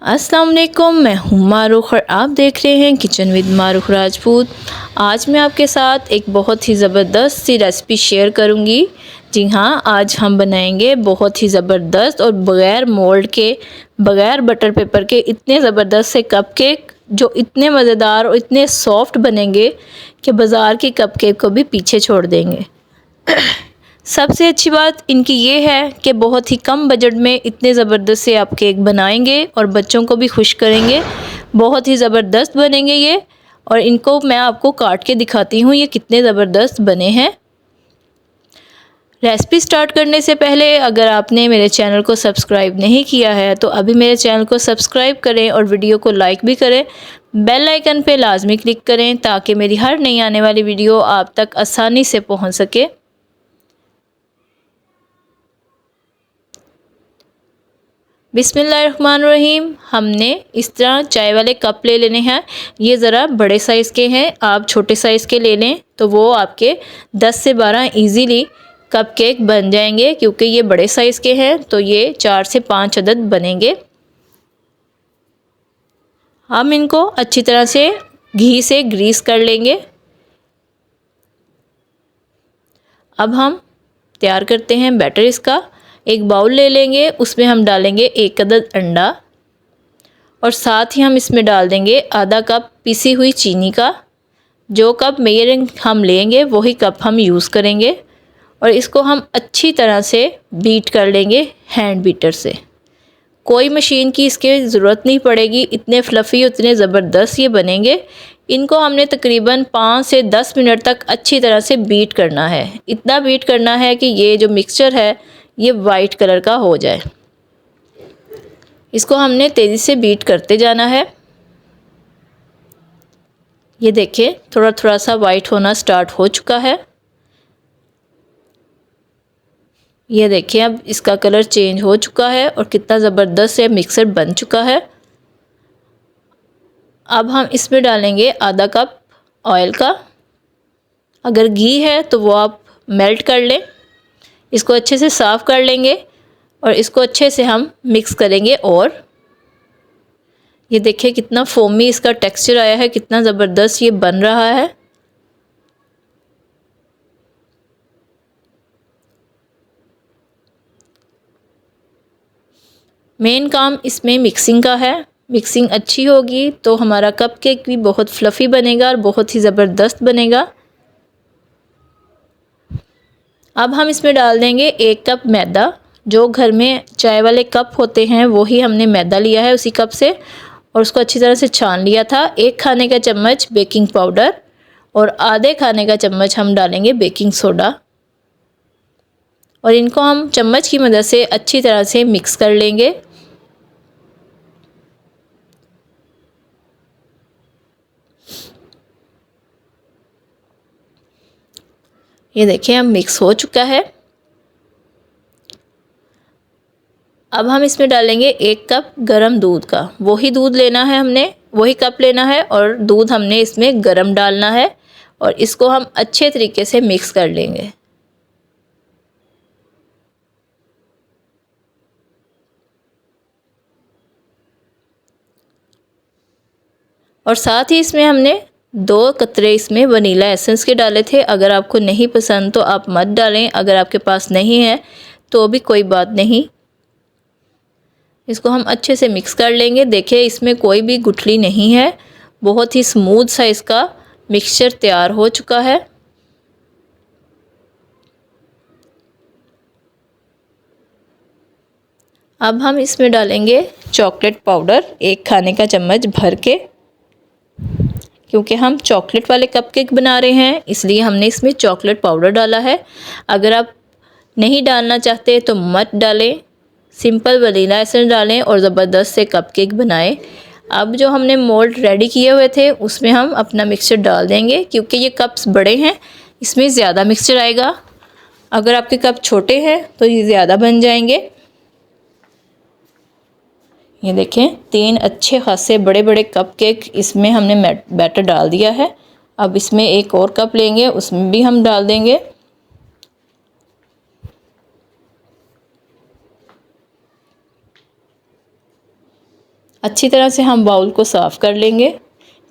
अस्सलाम वालेकुम, मैं हूँ मारूख और आप देख रहे हैं किचन विद मारूख राजपूत। आज मैं आपके साथ एक बहुत ही ज़बरदस्त सी रेसिपी शेयर करूँगी। जी हाँ, आज हम बनाएंगे बहुत ही ज़बरदस्त और बग़ैर मोल्ड के, बग़ैर बटर पेपर के इतने ज़बरदस्त से कपकेक जो इतने मज़ेदार और इतने सॉफ्ट बनेंगे कि बाज़ार के कपकेक को भी पीछे छोड़ देंगे। सबसे अच्छी बात इनकी ये है कि बहुत ही कम बजट में इतने ज़बरदस्त से आप केक बनाएंगे और बच्चों को भी खुश करेंगे। बहुत ही ज़बरदस्त बनेंगे ये, और इनको मैं आपको काट के दिखाती हूँ ये कितने ज़बरदस्त बने हैं। रेसिपी स्टार्ट करने से पहले अगर आपने मेरे चैनल को सब्सक्राइब नहीं किया है तो अभी मेरे चैनल को सब्सक्राइब करें और वीडियो को लाइक भी करें। बेल आइकन पे लाजमी क्लिक करें ताकि मेरी हर नई आने वाली वीडियो आप तक आसानी से पहुँच सके। बिस्मिल्लाहिर्रहमानिर्रहीम। हमने इस तरह चाय वाले कप ले लेने हैं। ये ज़रा बड़े साइज़ के हैं, आप छोटे साइज़ के ले लें तो वो आपके 10 से 12 इजीली कप केक बन जाएंगे। क्योंकि ये बड़े साइज़ के हैं तो ये 4 से 5 अदद बनेंगे। हम इनको अच्छी तरह से घी से ग्रीस कर लेंगे। अब हम तैयार करते हैं बैटर इसका। एक बाउल ले लेंगे, उसमें हम डालेंगे 1 अदद अंडा और साथ ही हम इसमें डाल देंगे आधा कप पिसी हुई चीनी का। जो कप मेजरिंग हम लेंगे वही कप हम यूज़ करेंगे और इसको हम अच्छी तरह से बीट कर लेंगे हैंड बीटर से। कोई मशीन की इसके ज़रूरत नहीं पड़ेगी, इतने फ्लफ़ी उतने ज़बरदस्त ये बनेंगे। इनको हमने तकरीबन 5 से 10 मिनट तक अच्छी तरह से बीट करना है। इतना बीट करना है कि ये जो मिक्सचर है ये वाइट कलर का हो जाए। इसको हमने तेज़ी से बीट करते जाना है। ये देखिए थोड़ा थोड़ा सा वाइट होना स्टार्ट हो चुका है। ये देखिए अब इसका कलर चेंज हो चुका है और कितना ज़बरदस्त ये मिक्सर बन चुका है। अब हम इसमें डालेंगे आधा कप ऑयल का। अगर घी है तो वो आप मेल्ट कर लें। इसको अच्छे से साफ़ कर लेंगे और इसको अच्छे से हम मिक्स करेंगे। और ये देखिए कितना फोमी इसका टेक्सचर आया है, कितना ज़बरदस्त ये बन रहा है। मेन काम इसमें मिक्सिंग का है। मिक्सिंग अच्छी होगी तो हमारा कप केक भी बहुत फ्लफ़ी बनेगा और बहुत ही ज़बरदस्त बनेगा। अब हम इसमें डाल देंगे 1 कप मैदा। जो घर में चाय वाले कप होते हैं वही हमने मैदा लिया है उसी कप से, और उसको अच्छी तरह से छान लिया था। 1 खाने का चम्मच बेकिंग पाउडर और आधे खाने का चम्मच हम डालेंगे बेकिंग सोडा, और इनको हम चम्मच की मदद से अच्छी तरह से मिक्स कर लेंगे। ये देखिए अब मिक्स हो चुका है। अब हम इसमें डालेंगे 1 कप गरम दूध का। वही दूध लेना है हमने, वही कप लेना है और दूध हमने इसमें गरम डालना है और इसको हम अच्छे तरीके से मिक्स कर लेंगे। और साथ ही इसमें हमने 2 कतरे इसमें वनीला एसेंस के डाले थे। अगर आपको नहीं पसंद तो आप मत डालें, अगर आपके पास नहीं है तो भी कोई बात नहीं। इसको हम अच्छे से मिक्स कर लेंगे। देखिए इसमें कोई भी गुठली नहीं है, बहुत ही स्मूथ सा इसका मिक्सचर तैयार हो चुका है। अब हम इसमें डालेंगे चॉकलेट पाउडर 1 खाने का चम्मच भर के। क्योंकि हम चॉकलेट वाले कपकेक बना रहे हैं इसलिए हमने इसमें चॉकलेट पाउडर डाला है। अगर आप नहीं डालना चाहते तो मत डालें, सिंपल वनीला एसेंस डालें और ज़बरदस्त से कपकेक बनाएं। अब जो हमने मोल्ड रेडी किए हुए थे उसमें हम अपना मिक्सचर डाल देंगे। क्योंकि ये कप्स बड़े हैं इसमें ज़्यादा मिक्सचर आएगा, अगर आपके कप छोटे हैं तो ये ज़्यादा बन जाएंगे। ये देखें 3 अच्छे खासे बड़े बड़े कपकेक इसमें हमने बैटर डाल दिया है। अब इसमें एक और कप लेंगे, उसमें भी हम डाल देंगे। अच्छी तरह से हम बाउल को साफ़ कर लेंगे।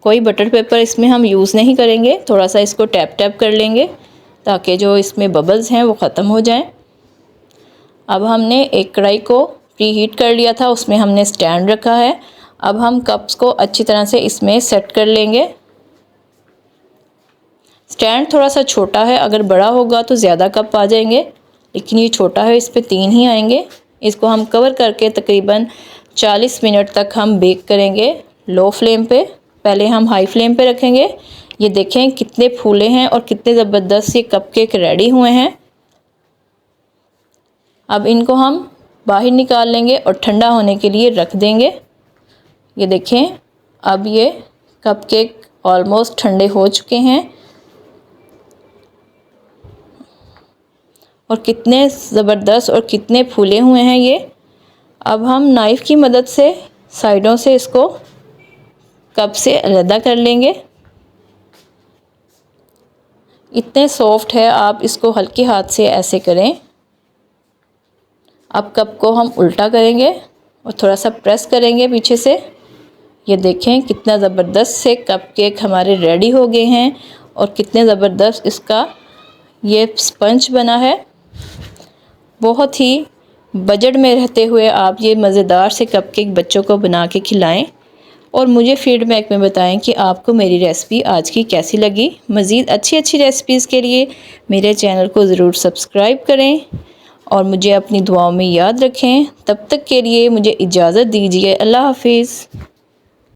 कोई बटर पेपर इसमें हम यूज़ नहीं करेंगे, थोड़ा सा इसको टैप टैप कर लेंगे ताकि जो इसमें बबल्स हैं वो ख़त्म हो जाएं। अब हमने एक कढ़ाई को प्री हीट कर लिया था, उसमें हमने स्टैंड रखा है। अब हम कप्स को अच्छी तरह से इसमें सेट कर लेंगे। स्टैंड थोड़ा सा छोटा है, अगर बड़ा होगा तो ज़्यादा कप आ जाएंगे, लेकिन ये छोटा है, इस पे 3 ही आएंगे। इसको हम कवर करके तकरीबन 40 मिनट तक हम बेक करेंगे लो फ्लेम पे। पहले हम हाई फ्लेम पे रखेंगे। ये देखें कितने फूले हैं और कितने ज़बरदस्त ये कपकेक रेडी हुए हैं। अब इनको हम बाहर निकाल लेंगे और ठंडा होने के लिए रख देंगे। ये देखें अब ये कपकेक ऑलमोस्ट ठंडे हो चुके हैं और कितने ज़बरदस्त और कितने फूले हुए हैं ये। अब हम नाइफ़ की मदद से साइडों से इसको कप से अलग कर लेंगे। इतने सॉफ्ट है, आप इसको हल्के हाथ से ऐसे करें। अब कप को हम उल्टा करेंगे और थोड़ा सा प्रेस करेंगे पीछे से। ये देखें कितना ज़बरदस्त से कपकेक हमारे रेडी हो गए हैं और कितने ज़बरदस्त इसका ये स्पंज बना है। बहुत ही बजट में रहते हुए आप ये मज़ेदार से कपकेक बच्चों को बना के खिलाएं और मुझे फीडबैक में बताएं कि आपको मेरी रेसिपी आज की कैसी लगी। मज़ीद अच्छी रेसिपीज़ के लिए मेरे चैनल को ज़रूर सब्सक्राइब करें और मुझे अपनी दुआओं में याद रखें। तब तक के लिए मुझे इजाज़त दीजिए। अल्लाह हाफिज़।